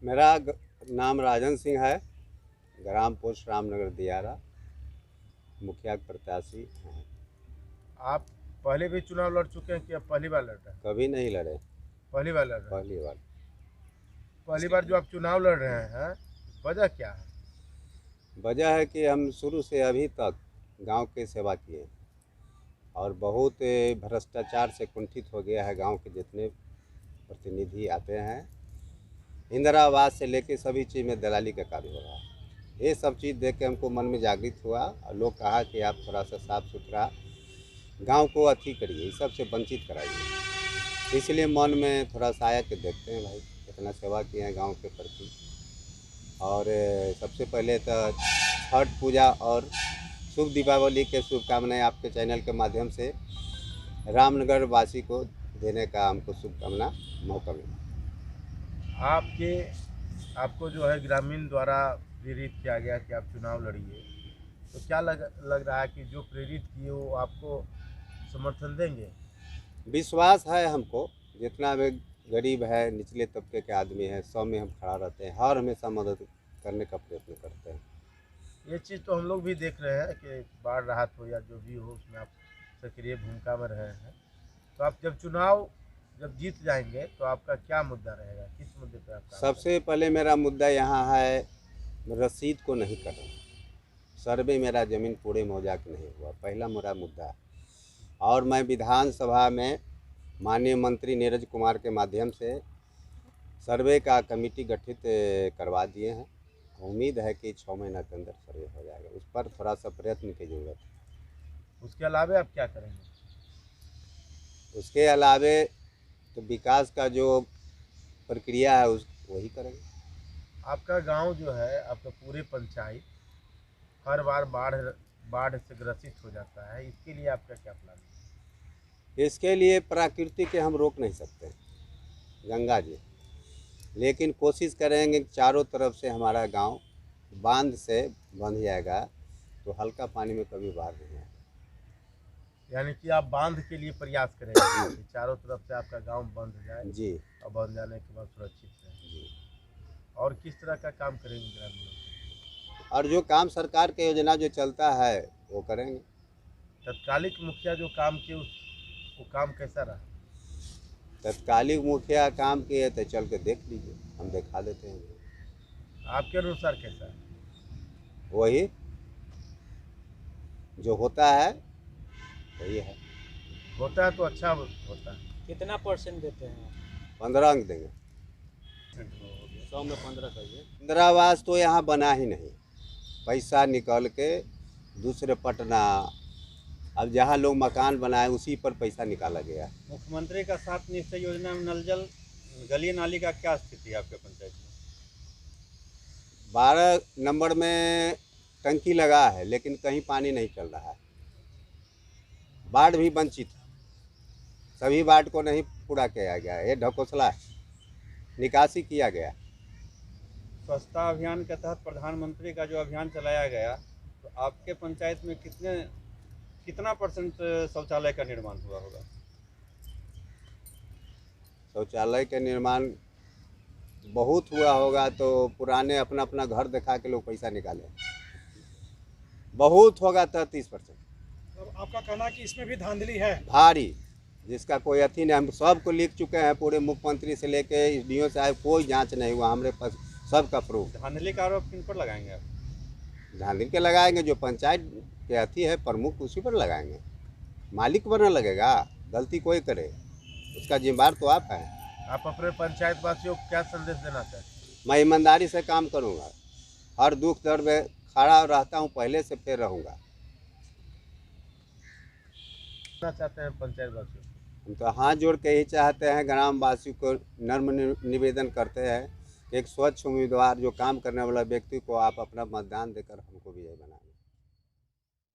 मेरा नाम राजन सिंह है, ग्राम पोस्ट रामनगर दियारा, मुखिया के प्रत्याशी हैं। आप पहले भी चुनाव लड़ चुके हैं कि अब पहली बार लड़ रहे हैं? कभी नहीं लड़े, पहली बार लड़ रहे हैं। पहली बार। पहली बार जो आप चुनाव लड़ रहे हैं, वजह क्या है? वजह है कि हम शुरू से अभी तक गांव की सेवा किए और बहुत भ्रष्टाचार से कुंठित हो गया है। गांव के जितने प्रतिनिधि आते हैं, इंदिरा आवास से लेके सभी चीज़ में दलाली का कार्य हो रहा है। ये सब चीज़ देख के हमको मन में जागृत हुआ और लोग कहा कि आप थोड़ा सा साफ़ सुथरा गांव को अथी करिए, इस सब से वंचित कराइए। इसलिए मन में थोड़ा सा आया कि देखते हैं भाई कितना सेवा किए हैं गांव के प्रति। और सबसे पहले तो छठ पूजा और शुभ दीपावली के शुभकामनाएं आपके चैनल के माध्यम से रामनगर वासी को देने का हमको शुभकामना मौका मिला। आपको जो है ग्रामीण द्वारा प्रेरित किया गया कि आप चुनाव लड़िए, तो क्या लग रहा है कि जो प्रेरित किए वो आपको समर्थन देंगे? विश्वास है हमको, जितना भी गरीब है, निचले तबके के आदमी है, सब में हम खड़ा रहते हैं, हर हमेशा मदद करने का प्रयत्न करते हैं। ये चीज़ तो हम लोग भी देख रहे हैं कि बाढ़ राहत हो या जो भी हो, उसमें आप सक्रिय भूमिका में रहे हैं। तो आप जब जीत जाएंगे तो आपका क्या मुद्दा रहेगा? किस मुद्दे पर आपका? सबसे पहले मेरा मुद्दा यहाँ है, रसीद को नहीं करना। सर्वे मेरा ज़मीन पूरे मौजा के नहीं हुआ, पहला मेरा मुद्दा है। और मैं विधानसभा में माननीय मंत्री नीरज कुमार के माध्यम से सर्वे का कमेटी गठित करवा दिए हैं। उम्मीद है कि 6 महीना के अंदर सर्वे हो जाएगा। उस पर थोड़ा सा प्रयत्न की जरूरत है। उसके अलावा आप क्या करेंगे? उसके अलावे तो विकास का जो प्रक्रिया है वही करेंगे। आपका गांव जो है, आपका पूरे पंचायत हर बार बाढ़ से ग्रसित हो जाता है, इसके लिए आपका क्या प्लान है? इसके लिए प्रकृति के हम रोक नहीं सकते गंगा जी, लेकिन कोशिश करेंगे कि चारों तरफ से हमारा गांव बांध से बंध जाएगा तो हल्का पानी में कभी बाढ़ नहीं आएगा। यानी कि आप बांध के लिए प्रयास करेंगे कि चारों तरफ से आपका गांव बंध जाए जी, और बंध जाने के बाद सुरक्षित रहे जी। और किस तरह का काम करेंगे ग्रामीण? और जो काम सरकार के योजना जो चलता है वो करेंगे। तत्कालिक मुखिया जो काम किए वो काम कैसा रहा? तत्कालिक मुखिया काम किए तो चल के देख लीजिए, हम दिखा देते हैं। आपके अनुसार कैसा है? वही जो होता है वही है। होता है तो अच्छा होता है। कितना % देते हैं? 15 अंक देंगे। 100 में 15 कहिए। इंदिरा आवास तो यहाँ बना ही नहीं, पैसा निकल के दूसरे पटना, अब जहाँ लोग मकान बनाए उसी पर पैसा निकाला गया। मुख्यमंत्री का 7 निश्चय योजना में नल जल गली नाली का क्या स्थिति है आपके पंचायत में? 12 नंबर में टंकी लगा है लेकिन कहीं पानी नहीं चल रहा है। वार्ड भी वंचित, सभी वार्ड को नहीं पूरा किया गया, ये ढकोसला है, निकासी किया गया। स्वच्छता अभियान के तहत प्रधानमंत्री का जो अभियान चलाया गया, तो आपके पंचायत में कितना % शौचालय का निर्माण हुआ होगा? शौचालय के निर्माण बहुत हुआ होगा, तो पुराने अपना अपना घर दिखा के लोग पैसा निकाले। बहुत होगा 33%। तो आपका कहना है कि इसमें भी धांधली है भारी, जिसका कोई अथी नहीं। हम सबको लिख चुके हैं, पूरे मुख्यमंत्री से लेके SDO से आए, कोई जांच नहीं हुआ हमारे पास, सबका प्रूफ। धांधली का आरोप किन पर लगाएंगे आप? धांधली के लगाएंगे जो पंचायत के अथी है प्रमुख, उसी पर लगाएंगे। मालिक पर न लगेगा, गलती कोई करे उसका जिम्मेदार तो आप हैं। आप अपने पंचायत वासियों को क्या संदेश देना चाहते हैं? मैं ईमानदारी से काम करूँगा, हर दुख दर्द में खड़ा रहता हूँ, पहले से फिर रहूँगा। चाहते हैं पंचायत वासियों? हम तो हाथ जोड़ के ही चाहते हैं, ग्रामवासियों को नम्र निवेदन करते हैं कि एक स्वच्छ उम्मीदवार जो काम करने वाला व्यक्ति को आप अपना मतदान देकर हमको विजय बनाएं।